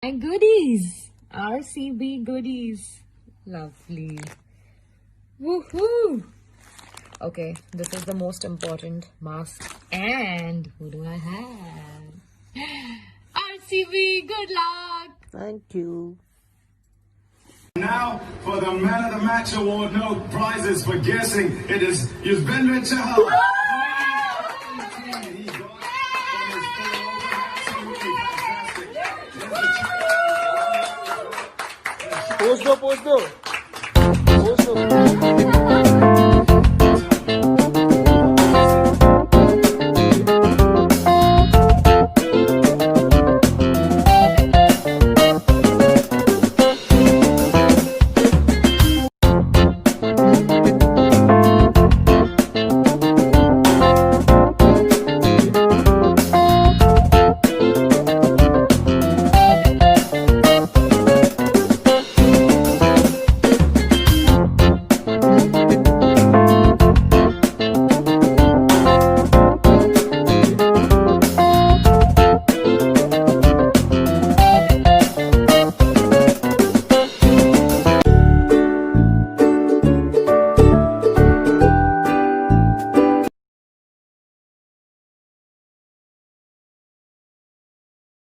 My goodies. RCB goodies. Lovely. Woohoo! Okay, this is the most important mask. And who do I have? RCB, good luck! Thank you. Now for the Man of the Match award, no prizes for guessing. It is Yuzvendra Chahal. He got from his fellow absolutely fantastic. Post do.